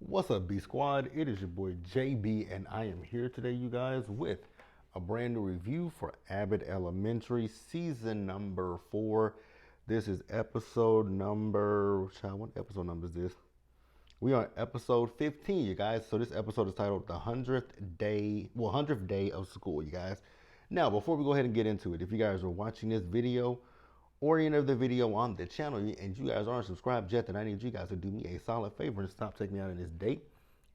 What's up, B Squad? It is your boy JB, and I am here today, you guys, with a brand new review for Abbott Elementary, season number 4. This is episode number. What episode number is this? We are on episode 15, you guys. So this episode is titled "The 100th day of school," you guys. Now, before we go ahead and get into it, if you guys are watching this video or any of the video on the channel and you guys aren't subscribed yet, then I need you guys to do me a solid favor and stop taking me out on this date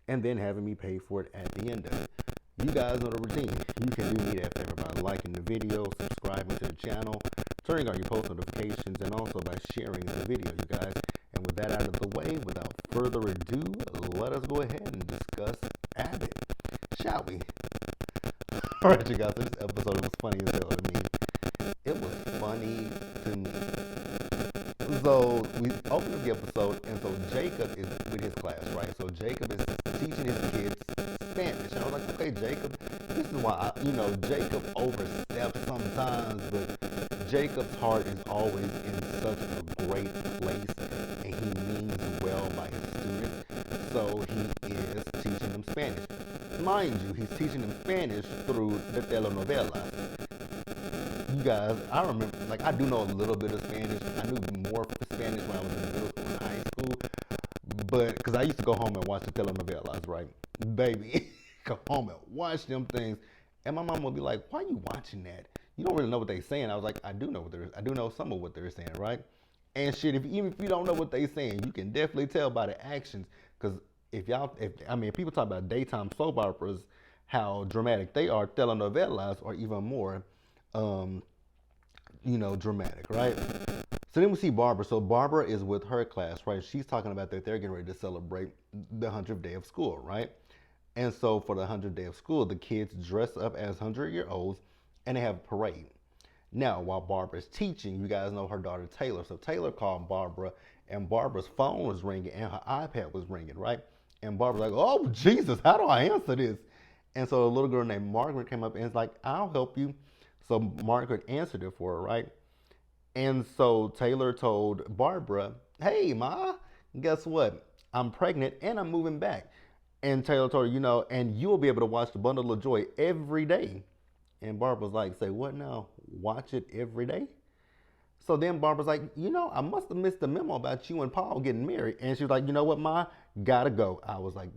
and then having me pay for it at the end of it. You guys know the routine. You can do me that favor by liking the video, subscribing to the channel, turning on your post notifications, and also by sharing the video, you guys. And with that out of the way, without further ado, let us go ahead and discuss Abbott, shall we? All right, you guys, so this episode was funny as hell to me. It was funny to me. So we open up the episode, and so Jacob is with his class, right? So Jacob is teaching his kids Spanish. And I was like, okay, Jacob, this is why, Jacob oversteps sometimes, but Jacob's heart is always in such a great place, and he means well by his students. So he is teaching them Spanish. Mind you, he's teaching them Spanish through the telenovela. You guys, I remember, I do know a little bit of Spanish. I knew more Spanish when I was in middle school and high school, but because I used to go home and watch the telenovelas, right? Baby, go home and watch them things, and my mom would be like, "Why are you watching that? You don't really know what they're saying." I was like, "I do know some of what they're saying, right?" And shit, even if you don't know what they're saying, you can definitely tell by the actions, because if people talk about daytime soap operas, how dramatic they are, telenovelas are even more um, dramatic, right? So then we see Barbara. So Barbara is with her class, right? She's talking about that they're getting ready to celebrate the 100th day of school, right? And so for the 100th day of school, the kids dress up as 100-year-olds and they have a parade. Now, while Barbara's teaching, you guys know her daughter Taylor. So Taylor called Barbara, and Barbara's phone was ringing and her iPad was ringing, right? And Barbara's like, "Oh, Jesus, how do I answer this?" And so a little girl named Margaret came up and was like, "I'll help you." So Margaret answered it for her, right? And so Taylor told Barbara, "Hey, Ma, guess what? I'm pregnant and I'm moving back." And Taylor told her, "And you'll be able to watch the Bundle of Joy every day." And Barbara was like, "Say what now? Watch it every day?" So then Barbara's like, "I must have missed the memo about you and Paul getting married." And she was like, "You know what, Ma? Gotta go." I was like,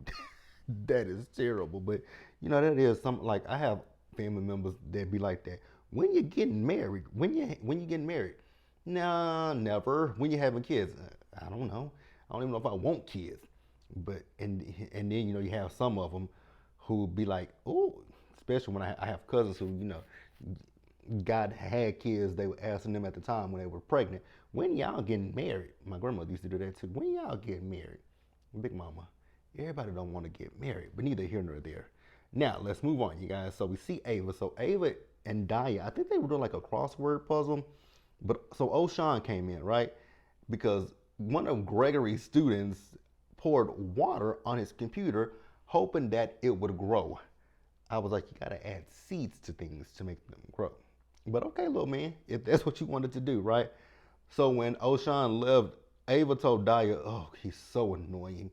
that is terrible. But, that is something like I have family members that be like that. When you getting married? When you getting married? Nah, never. When you having kids? I don't know. I don't even know if I want kids. But and then you have some of them who be like, oh, especially when I have cousins who God had kids. They were asking them at the time when they were pregnant, when y'all getting married? My grandmother used to do that too. When y'all getting married? Big Mama, everybody don't want to get married, but neither here nor there. Now let's move on, you guys. So we see Ava. So Ava and Daya, I think they were doing like a crossword puzzle. But so O'Shawn came in, right? Because one of Gregory's students poured water on his computer, hoping that it would grow. I was like, you gotta add seeds to things to make them grow. But okay, little man, if that's what you wanted to do, right? So when O'Shawn left, Ava told Daya, "Oh, he's so annoying."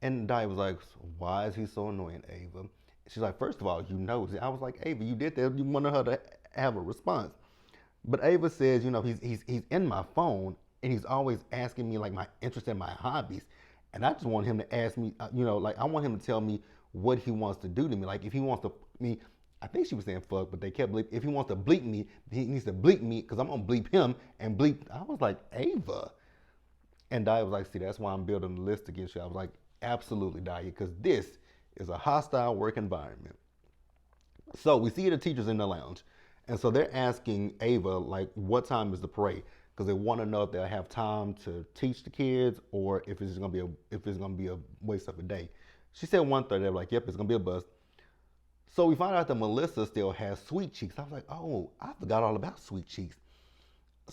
And Daya was like, "Why is he so annoying, Ava?" She's like, "First of all, you know." I was like, "Ava, you did that. You wanted her to have a response." But Ava says, he's in my phone and he's always asking me like my interest in my hobbies. And I just want him to ask me, I want him to tell me what he wants to do to me. Like if he wants to me, I think she was saying fuck, but they kept bleep. If he wants to bleep me, he needs to bleep me because I'm gonna bleep him and bleep. I was like, Ava. And Daya was like, "See, that's why I'm building the list against you." I was like, "Absolutely, Daya, because this is a hostile work environment." So we see the teachers in the lounge. And so they're asking Ava, like, what time is the parade? Because they want to know if they'll have time to teach the kids or if it's gonna be a waste of a day. She said 1:30. They're like, "Yep, it's gonna be a bust." So we find out that Melissa still has sweet cheeks. I was like, "Oh, I forgot all about sweet cheeks."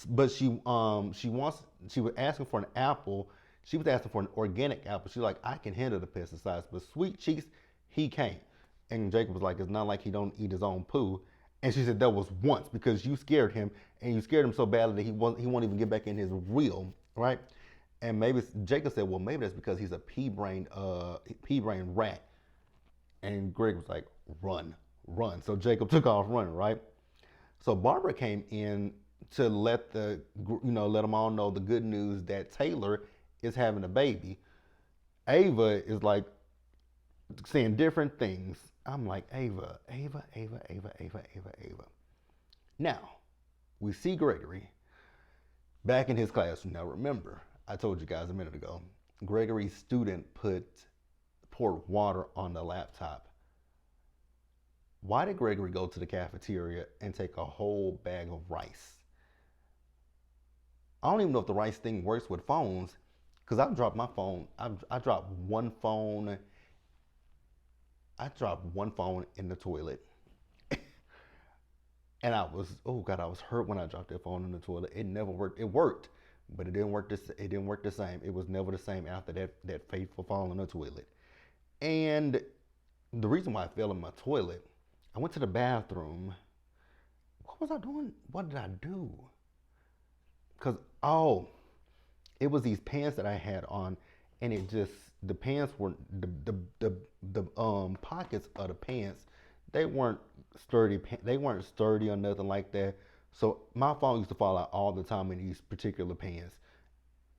But she was asking for an apple. She was asking for an organic apple. She's like, "I can handle the pesticides, but sweet cheeks, he can't." And Jacob was like, "It's not like he don't eat his own poo." And she said, "That was once because you scared him, and you scared him so badly that he won't even get back in his wheel, right?" And maybe Jacob said, well, maybe that's because he's a pea brain rat. And Greg was like, run, run. So Jacob took off running, right? So Barbara came in to let them all know the good news that Taylor is having a baby. Ava is like saying different things. I'm like, Ava, Ava, Ava, Ava, Ava, Ava, Ava. Now, we see Gregory back in his classroom. Now, remember, I told you guys a minute ago, Gregory's student poured water on the laptop. Why did Gregory go to the cafeteria and take a whole bag of rice? I don't even know if the rice thing works with phones, because I dropped my phone. I dropped one phone. I dropped one phone in the toilet. And I was, oh God, I was hurt when I dropped that phone in the toilet. It never worked. It worked, but it didn't work. It didn't work the same. It was never the same after that fateful fall in the toilet. And the reason why I fell in my toilet, I went to the bathroom. What was I doing? What did I do? Cause it was these pants that I had on, and the pants were the pockets of the pants, they weren't sturdy. They weren't sturdy or nothing like that. So my phone used to fall out all the time in these particular pants.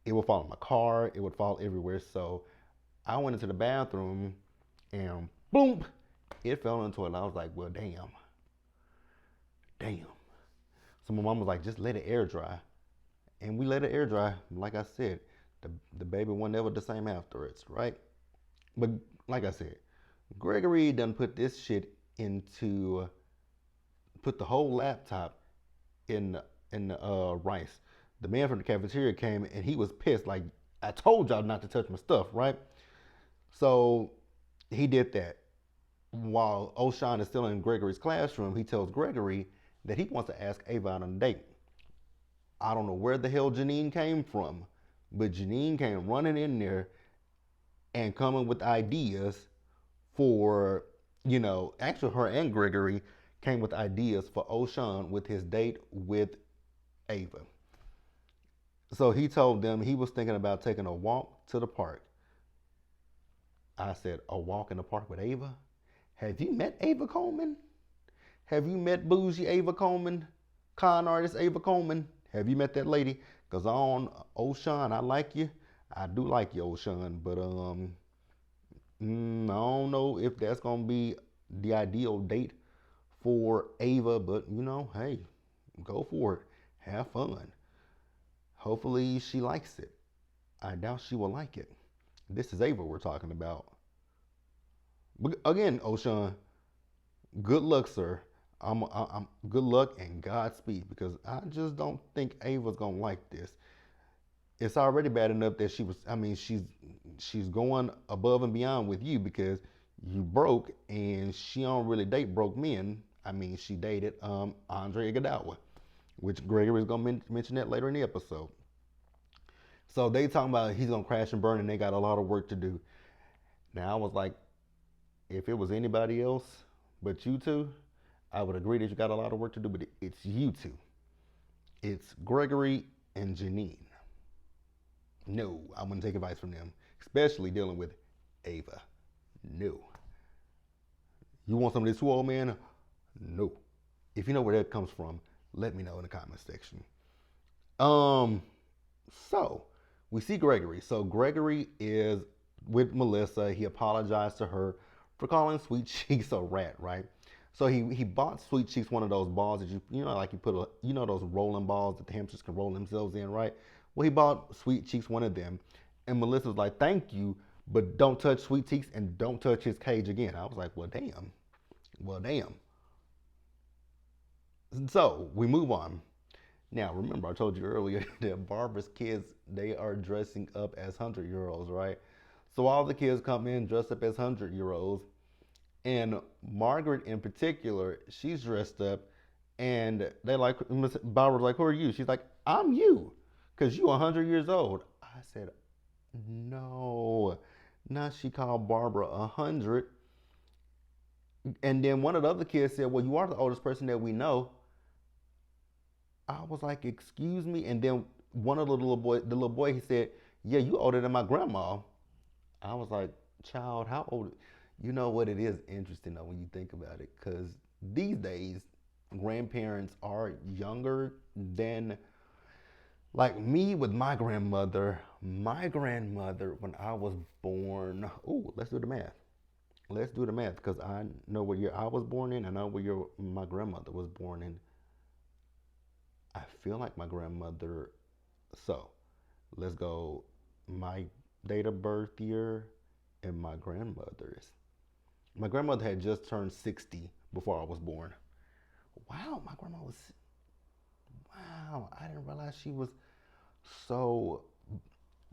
It would fall in my car. It would fall everywhere. So I went into the bathroom, and boom, it fell into it. I was like, well, damn. So my mom was like, just let it air dry. And we let it air dry. Like I said, the baby wasn't ever the same afterwards, right? But like I said, Gregory done put this shit put the whole laptop in the rice. The man from the cafeteria came and he was pissed. Like, I told y'all not to touch my stuff, right? So he did that. While O'Shawn is still in Gregory's classroom, he tells Gregory that he wants to ask Ava out on a date. I don't know where the hell Janine came from, but Janine came running in there and coming with ideas for, actually her and Gregory came with ideas for O'Shawn with his date with Ava. So he told them he was thinking about taking a walk to the park. I said, a walk in the park with Ava? Have you met Ava Coleman? Have you met bougie Ava Coleman? Con artist Ava Coleman? Have you met that lady? Because O'Shawn, I like you. I do like you, O'Shawn, but I don't know if that's going to be the ideal date for Ava, but hey, go for it. Have fun. Hopefully she likes it. I doubt she will like it. This is Ava we're talking about. But again, O'Shawn, good luck, sir. I'm good luck and Godspeed, because I just don't think Ava's gonna like this. It's already bad enough that she's going above and beyond with you because you broke, and she don't really date broke men. She dated Andre Iguodala, which Gregory's gonna mention that later in the episode. So they talking about he's gonna crash and burn, and they got a lot of work to do. Now I was like, if it was anybody else but you two, I would agree that you got a lot of work to do, but it's you two. It's Gregory and Janine. No, I wouldn't take advice from them, especially dealing with Ava. No. You want some of this too, old man? No. If you know where that comes from, let me know in the comment section. So we see Gregory. So Gregory is with Melissa. He apologized to her for calling Sweet Cheeks a rat, right? So he bought Sweet Cheeks one of those balls that like you put those rolling balls that the hamsters can roll themselves in, right? Well, he bought Sweet Cheeks one of them, and Melissa was like, "Thank you, but don't touch Sweet Cheeks and don't touch his cage again." I was like, "Well, damn." So we move on. Now, remember, I told you earlier that Barbara's kids, they are dressing up as 100-year-olds, right? So all the kids come in dressed up as 100-year-olds. And Margaret in particular, she's dressed up, and Barbara's like, who are you? She's like, I'm you, because you 100 years old. I said, no. Now she called Barbara 100. And then one of the other kids said, well, you are the oldest person that we know. I was like, excuse me? And then one of the little boy, he said, yeah, you older than my grandma. I was like, child, how old? You know what? It is interesting though when you think about it, because these days, grandparents are younger than like me with my grandmother. My grandmother, when I was born, oh, let's do the math. Let's do the math because I know what year I was born in. I know what year my grandmother was born in. I feel like my grandmother. So let's go my date of birth year and my grandmother's. My grandmother had just turned 60 before I was born. Wow, my grandma was. Wow, I didn't realize she was so.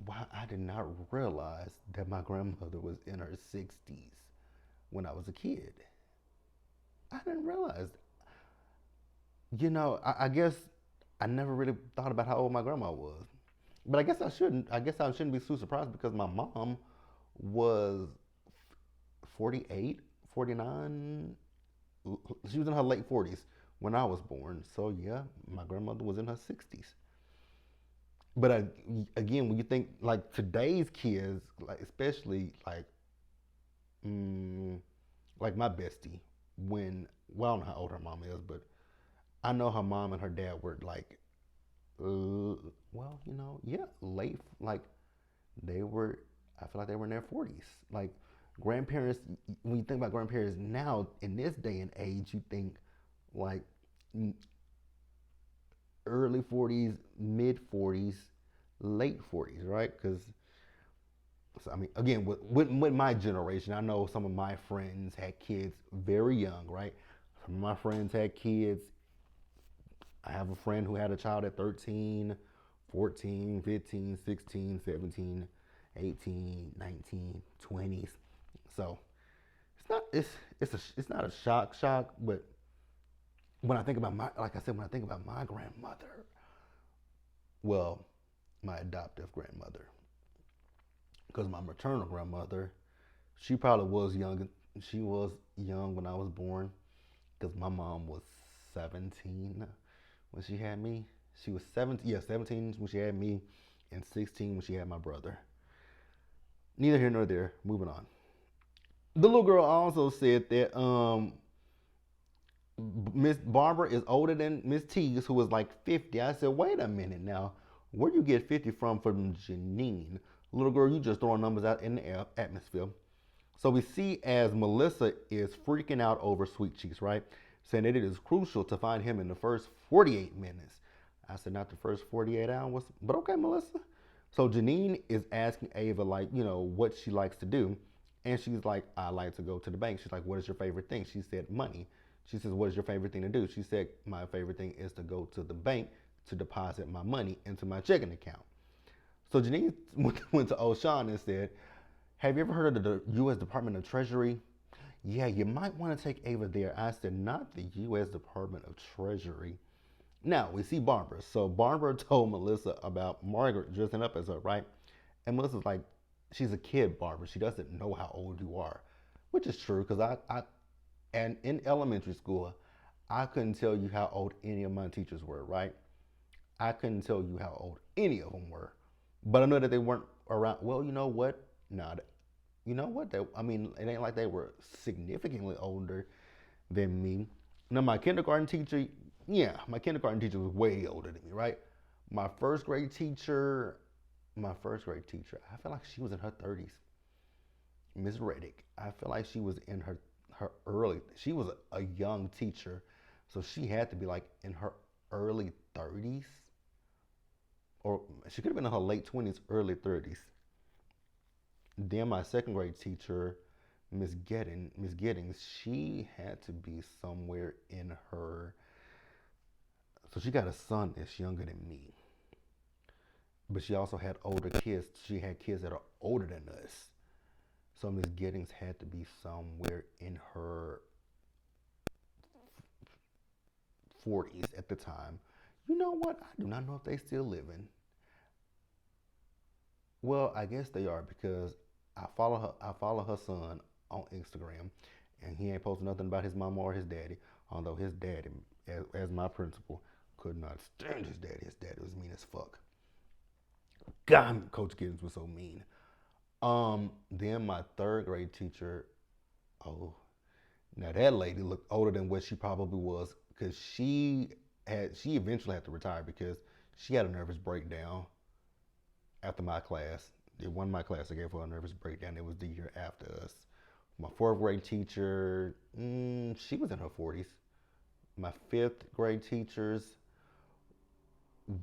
Wow, I did not realize that my grandmother was in her 60s when I was a kid. I didn't realize. I guess I never really thought about how old my grandma was. But I guess I shouldn't. I guess I shouldn't be too surprised because my mom was 48, 49. She was in her late 40s when I was born. So yeah, my grandmother was in her 60s. But again, when you think like today's kids, like especially mm, like my bestie, when well, I don't know how old her mom is, but I know her mom and her dad were like, well, yeah, late. Like they were, I feel like they were in their 40s. Like grandparents, when you think about grandparents now in this day and age, you think like early 40s, mid 40s, late 40s, right? Because so, I mean, again, with my generation, I know some of my friends had kids very young, right? Some of my friends had kids. I have a friend who had a child at 13, 14, 15, 16, 17, 18, 19, 20s. So it's not a shock, but when I think about my like I said, when I think about my grandmother, well, my adoptive grandmother, because my maternal grandmother, she probably was young. She was young when I was born, because my mom was 17 when she had me. She was 17, yeah, 17 when she had me, and 16 when she had my brother. Neither here nor there. Moving on. The little girl also said that Miss Barbara is older than Miss Teagues, who was like 50. I said, wait a minute now. Where you get 50 from Janine? Little girl, you just throwing numbers out in the atmosphere. So we see as Melissa is freaking out over Sweet Cheeks, right? Saying that it is crucial to find him in the first 48 minutes. I said, not the first 48 hours, but okay, Melissa. So Janine is asking Ava, like, what she likes to do. And she's like, I like to go to the bank. She's like, what is your favorite thing? She said, money. She says, what is your favorite thing to do? She said, my favorite thing is to go to the bank to deposit my money into my checking account. So Janine went to O'Shawn and said, have you ever heard of the U.S. Department of Treasury? Yeah, you might want to take Ava there. I said, not the U.S. Department of Treasury. Now we see Barbara. So Barbara told Melissa about Margaret dressing up as her, right? And Melissa's like, she's a kid, Barbara. She doesn't know how old you are, which is true because and in elementary school, I couldn't tell you how old any of my teachers were, right? I couldn't tell you how old any of them were, but I know that they weren't around. Well, you know what? No, you know what? I mean, it ain't like they were significantly older than me. Now, my kindergarten teacher, yeah, my kindergarten teacher was way older than me, right? My first grade teacher, my first grade teacher, I feel like she was in her 30s. Miss Reddick, I feel like she was in her early. She was a young teacher, so she had to be like in her early 30s, or she could have been in her late 20s, early 30s. Then my second grade teacher, Miss Giddings, she had to be somewhere in her. So she got a son that's younger than me, but she also had older kids. She had kids that are older than us. So Miss Giddings had to be somewhere in her 40s at the time. You know what? I do not know if they still living. Well, I guess they are because I follow her son on Instagram, and he ain't posting nothing about his mama or his daddy. Although his daddy, as my principal, could not stand his daddy. His daddy was mean as fuck. God, Coach Giddens was so mean. Then my third grade teacher, oh, now that lady looked older than what she probably was because she eventually had to retire because she had a nervous breakdown after my class. It wasn't my class that gave her a nervous breakdown. It was the year after us. My fourth grade teacher, she was in her 40s. My fifth grade teachers,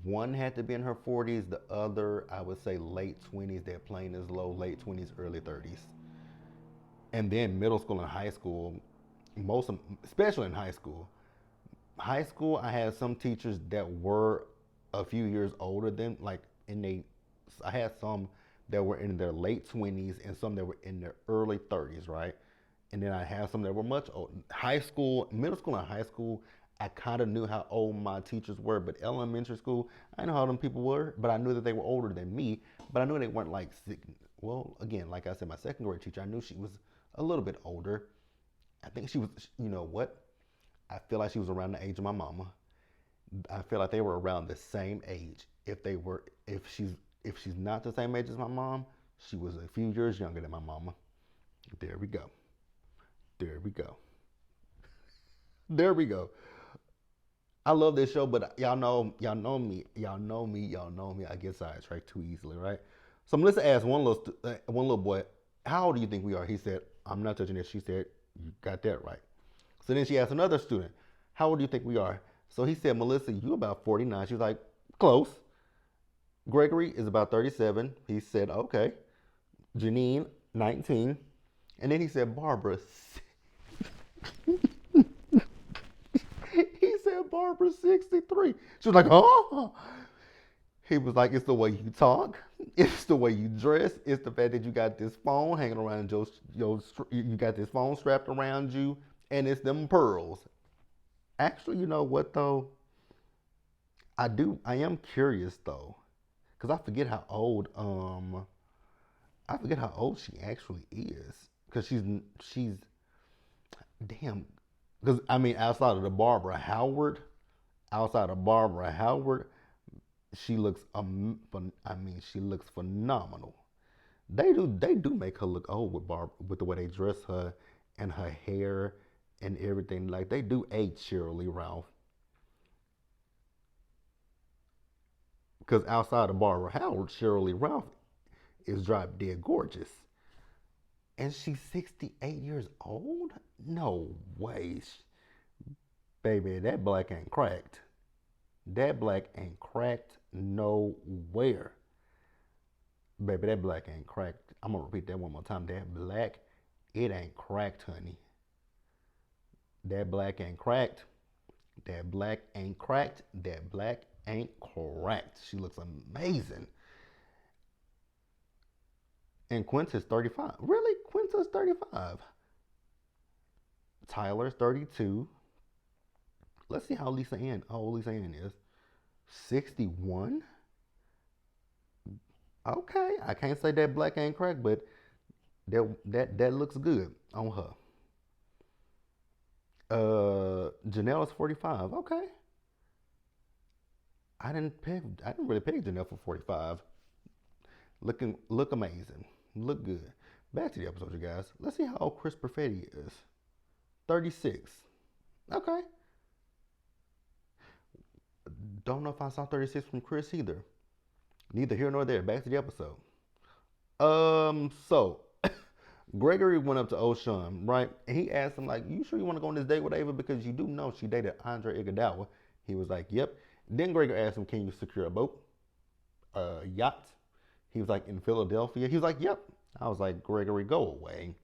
one had to be in her 40s. The other, I would say late 20s. They're plain as low, late 20s, early 30s. And then middle school and high school, especially in high school. High school, I had some teachers that were a few years older than, like, I had some that were in their late 20s and some that were in their early 30s, right? And then I had some that were much older. High school, middle school and high school, I kind of knew how old my teachers were, but elementary school, I didn't know how them people were, but I knew that they were older than me, but I knew they weren't like sick. Well, again, like I said, my second grade teacher, I knew she was a little bit older. I think she was, you know what? I feel like she was around the age of my mama. I feel like they were around the same age. If she's not the same age as my mom, she was a few years younger than my mama. There we go. There we go. There we go. I love this show, but y'all know me. I get sidetracked too easily, right? So Melissa asked one little boy, "How old do you think we are?" He said, "I'm not touching this." She said, "You got that right." So then she asked another student, "How old do you think we are?" So he said, "Melissa, you about 49." She was like, "Close." Gregory is about 37. He said, "Okay." Janine, 19. And then he said, "Barbara." He said, "Barbara, 63." She was like, "Oh." He was like, "It's the way you talk. It's the way you dress. It's the fact that you got this phone hanging around you got this phone strapped around you, and it's them pearls." Actually, you know what though? I am curious though, because I forget how old she actually is. Because she's damn. Because I mean, outside of Barbara Howard, she looks she looks phenomenal. They do make her look old with the way they dress her and her hair and everything. Like they do age Shirley Ralph. Because outside of Barbara Howard, Shirley Ralph is drop dead gorgeous. And she's 68 years old? No way. Baby, that black ain't cracked. That black ain't cracked nowhere. Baby, that black ain't cracked. I'm gonna repeat that one more time. That black, it ain't cracked, honey. That black ain't cracked. That black ain't cracked. That black ain't cracked. She looks amazing. And Quinta's 35. Really? Quinta's 35. Tyler's 32. Let's see how old Lisa Ann is. 61? Okay. I can't say that black ain't cracked, but that looks good on her. Janelle is 45. Okay. I didn't really pick Janelle for 45. Look amazing. Look good. Back to the episode, you guys. Let's see how old Chris Perfetti is. 36. Okay. Don't know if I saw 36 from Chris either. Neither here nor there. Back to the episode. So Gregory went up to O'Shawn, right? And he asked him, like, "You sure you want to go on this date with Ava? Because you do know she dated Andre Iguodala." He was like, "Yep." Then Gregory asked him, "Can you secure a boat? A yacht?" He was like, "In Philadelphia?" He was like, "Yep." I was like, "Gregory, go away."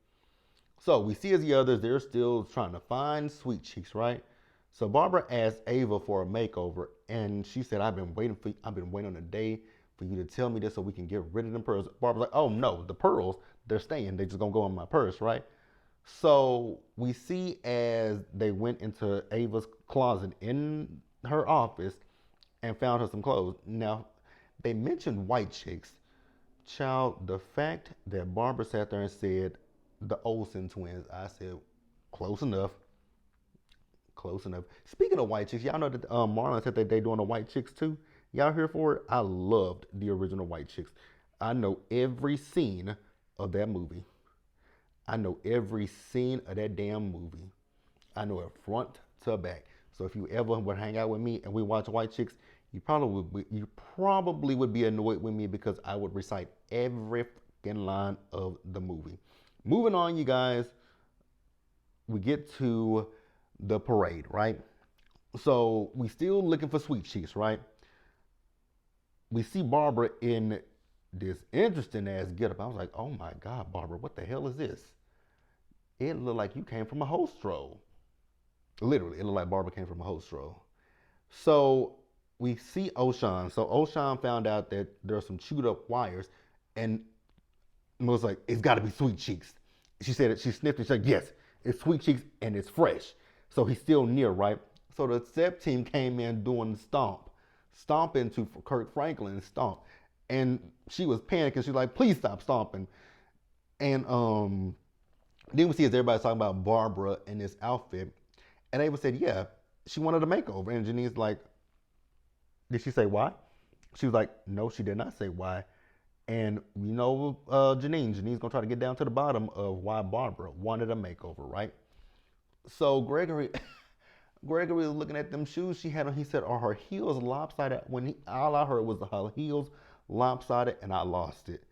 So we see as the others, they're still trying to find Sweet Cheeks, right? So Barbara asked Ava for a makeover, and she said, I've been waiting on a day for you to tell me this so we can get rid of them pearls." Barbara's like, "Oh no, the pearls, they're staying. They're just gonna go in my purse, right?" So we see as they went into Ava's closet in her office and found her some clothes. Now, they mentioned white chicks. Child, the fact that Barbara sat there and said the Olsen twins, I said, close enough. Close enough. Speaking of white chicks, y'all know that Marlon said that they doing the white chicks too. Y'all here for it? I loved the original White Chicks. I know every scene of that movie. I know every scene of that damn movie. I know it front to back. So if you ever would hang out with me and we watch White Chicks, you probably would be annoyed with me because I would recite every fucking line of the movie. Moving on, you guys, we get to the parade, right? So we still looking for Sweet Cheeks, right? We see Barbara in this interesting ass getup. I was like, oh my God, Barbara, what the hell is this? It looked like you came from a host stroll. Literally, it looked like Barbara came from a host stroll. So we see Oshan. So Oshan found out that there's some chewed up wires, and was like, "It's got to be Sweet Cheeks." She said it. She sniffed and she said, "Yes, it's Sweet Cheeks and it's fresh." So he's still near, right? So the SEP team came in doing the stomp into Kirk Franklin stomp, and she was panicking. She was like, "Please stop stomping." And then we see as everybody's talking about Barbara in this outfit, and Ava said, "Yeah, she wanted a makeover." And Janine's like, "Did she say why?" She was like, "No, she did not say why." And you know, Janine's gonna try to get down to the bottom of why Barbara wanted a makeover, right? So Gregory was looking at them shoes she had on. He said, "Are her heels lopsided?" All I heard was her heels lopsided, and I lost it.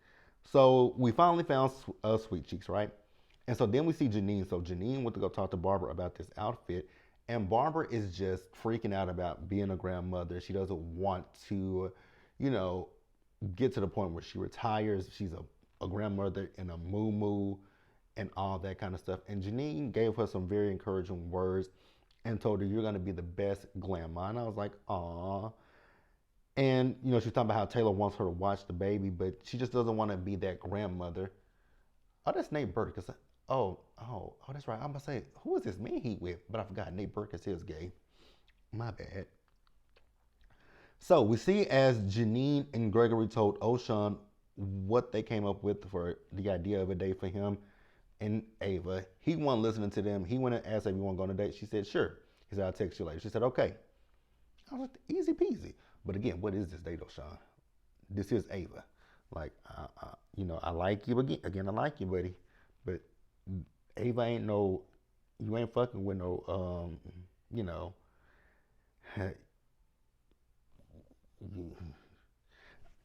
So we finally found Sweet Cheeks, right? And so then we see Janine. So Janine went to go talk to Barbara about this outfit, and Barbara is just freaking out about being a grandmother. She doesn't want to, you know, get to the point where she retires. She's a grandmother in a moo and all that kind of stuff. And Janine gave her some very encouraging words and told her, "You're going to be the best grandma." And I was like, "Aw." And, she's talking about how Taylor wants her to watch the baby, but she just doesn't want to be that grandmother. Oh, that's Nate Burkus. Oh, that's right. I'm going to say, who is this man he with? But I forgot Nate Burkus is gay. My bad. So we see as Janine and Gregory told Oshan what they came up with for the idea of a date for him and Ava. He wasn't listening to them. He went and asked if you want to go on a date. She said, "Sure." He said, "I'll text you later." She said, "Okay." I was like, easy peasy. But again, what is this date, Oshan? This is Ava. Like, I like you again. I like you, buddy. But Ava ain't no, you ain't fucking with no, you know,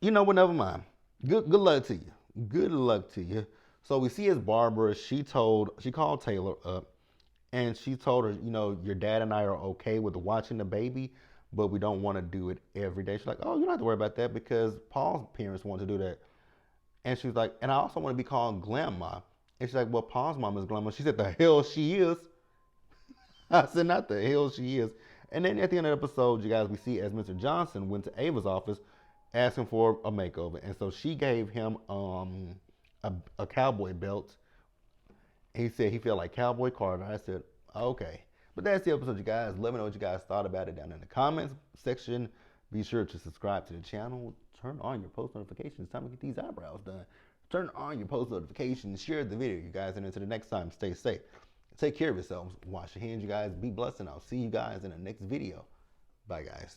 what? Never mind. Good luck to you. Good luck to you. So we see as Barbara. She called Taylor up, and she told her, your dad and I are okay with watching the baby, but we don't want to do it every day. She's like, "Oh, you don't have to worry about that because Paul's parents want to do that." And she was like, "And I also want to be called Grandma." And she's like, "Well, Paul's mom is Grandma." She said, "The hell she is." I said, "Not the hell she is." And then at the end of the episode, you guys, we see as Mr. Johnson went to Ava's office asking for a makeover. And so she gave him a cowboy belt. He said he felt like Cowboy Carter. I said, "Okay." But that's the episode, you guys. Let me know what you guys thought about it down in the comments section. Be sure to subscribe to the channel. Turn on your post notifications. It's time to get these eyebrows done. Turn on your post notifications. Share the video, you guys. And until the next time, stay safe. Take care of yourselves. Wash your hands, you guys. Be blessed. And I'll see you guys in the next video. Bye, guys.